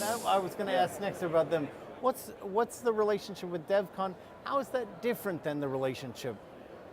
I was going to ask next about them. What's the relationship with Devcon? How is that different than the relationship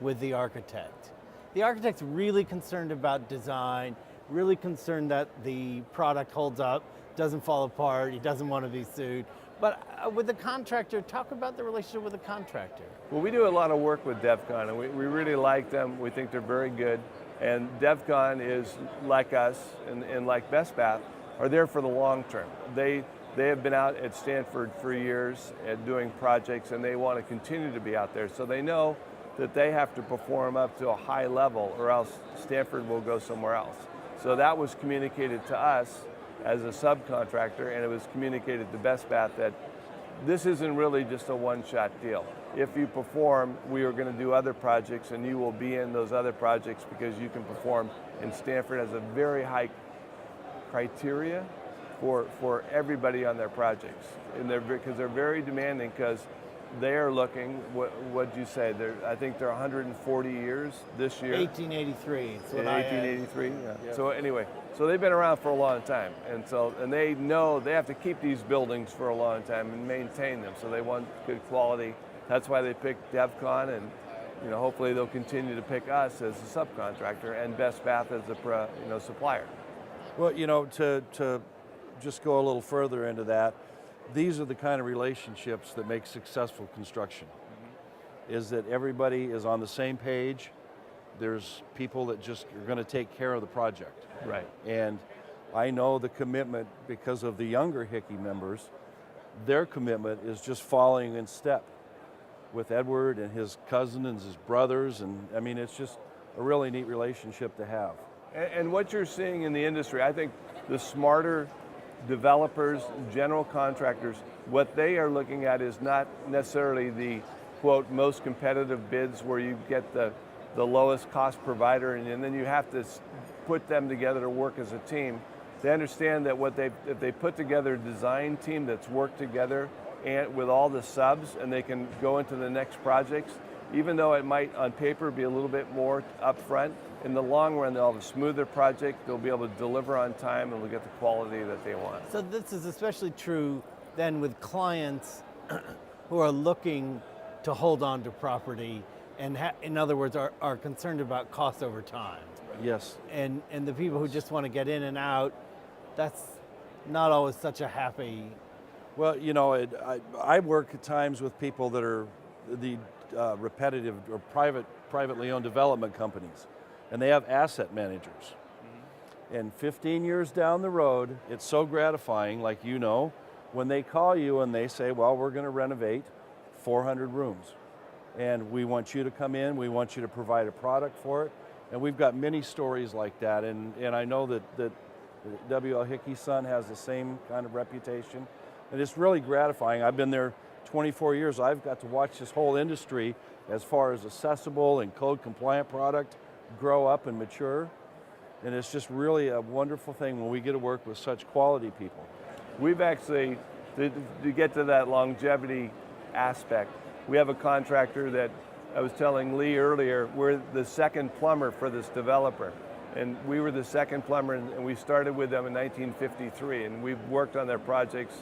with the architect? The architect's really concerned about design, really concerned that the product holds up, doesn't fall apart, he doesn't want to be sued. But with the contractor, talk about the relationship with the contractor. Well, we do a lot of work with Devcon, and we really like them. We think they're very good. And Devcon is like us, and like Bestbath, are there for the long term. They have been out at Stanford for years at doing projects, and they want to continue to be out there. So they know that they have to perform up to a high level, or else Stanford will go somewhere else. So that was communicated to us as a subcontractor, and it was communicated to Bestbath that this isn't really just a one-shot deal. If you perform, we are going to do other projects, and you will be in those other projects because you can perform. And Stanford has a very high criteria for everybody on their projects, and because they're very demanding, because they are looking, what do you say? I think they're 140 years this year. 1883. That's what 1883. Yeah. So anyway, so they've been around for a long time, and they know they have to keep these buildings for a long time and maintain them. So they want good quality. That's why they picked Devcon, and hopefully they'll continue to pick us as a subcontractor and Bestbath as a supplier. Well, to just go a little further into that, these are the kind of relationships that make successful construction. Is that everybody is on the same page. There's people that just are going to take care of the project. Right. And I know the commitment, because of the younger Hickey members, their commitment is just falling in step with Edward and his cousin and his brothers, and I mean, it's just a really neat relationship to have. And what you're seeing in the industry, I think the smarter developers, general contractors, what they are looking at is not necessarily the, quote, most competitive bids where you get the lowest cost provider, and then you have to put them together to work as a team. They understand that if they put together a design team that's worked together and with all the subs, and they can go into the next projects, even though it might on paper be a little bit more upfront, in the long run they'll have a smoother project, they'll be able to deliver on time, and they'll get the quality that they want. So this is especially true then with clients who are looking to hold on to property and in other words are concerned about cost over time. Yes. And the people who just want to get in and out, that's not always such a happy. Well, I work at times with people that are the repetitive or privately owned development companies, and they have asset managers. Mm-hmm. And 15 years down the road, it's so gratifying, like when they call you and they say, well, we're going to renovate 400 rooms, and we want you to come in, we want you to provide a product for it, and we've got many stories like that, and I know that W.L. Hickey's son has the same kind of reputation. And it's really gratifying. I've been there 24 years. I've got to watch this whole industry, as far as accessible and code compliant product, grow up and mature. And it's just really a wonderful thing when we get to work with such quality people. We've actually, to get to that longevity aspect, we have a contractor that I was telling Lee earlier, we're the second plumber for this developer. And we were the second plumber, and we started with them in 1953, and we've worked on their projects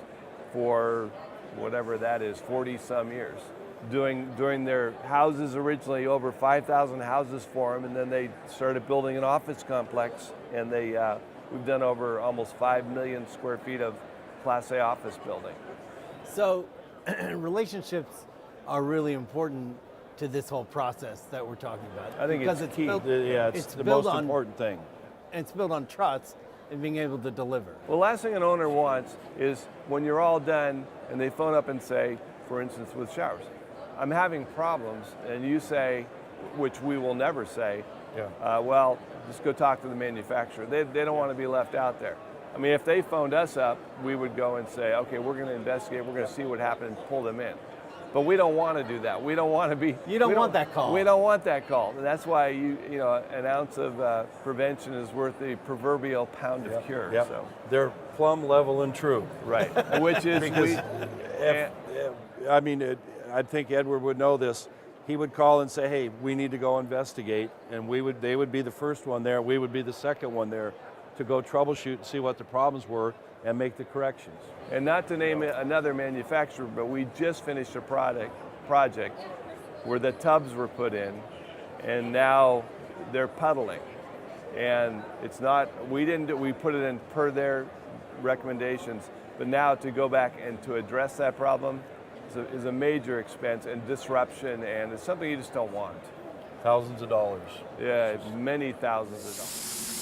for whatever that is, 40 some years. Doing their houses originally, over 5,000 houses for them, and then they started building an office complex, and we've done over almost 5 million square feet of Class A office building. So relationships are really important to this whole process that we're talking about. I think it's key. It's the most important thing. And it's built on trust and being able to deliver. Well, last thing an owner wants is when you're all done and they phone up and say, for instance with showers, I'm having problems, and you say, which we will never say, well, just go talk to the manufacturer. They don't want to be left out there. I mean, if they phoned us up, we would go and say, okay, we're going to investigate, we're going to see what happened and pull them in. But we don't want to do that. We don't want to be. You don't want that call. We don't want that call. And that's why an ounce of prevention is worth the proverbial pound of cure. Yep. So they're plumb level and true. Right. Which is because I think Edward would know this. He would call and say, "Hey, we need to go investigate," and they would be the first one there. We would be the second one there. to go troubleshoot and see what the problems were and make the corrections. And not to name another manufacturer, but we just finished a project where the tubs were put in, and now they're puddling. And it's not, we put it in per their recommendations, but now to go back and to address that problem is a major expense and disruption, and it's something you just don't want. Thousands of dollars. Yeah, many thousands of dollars.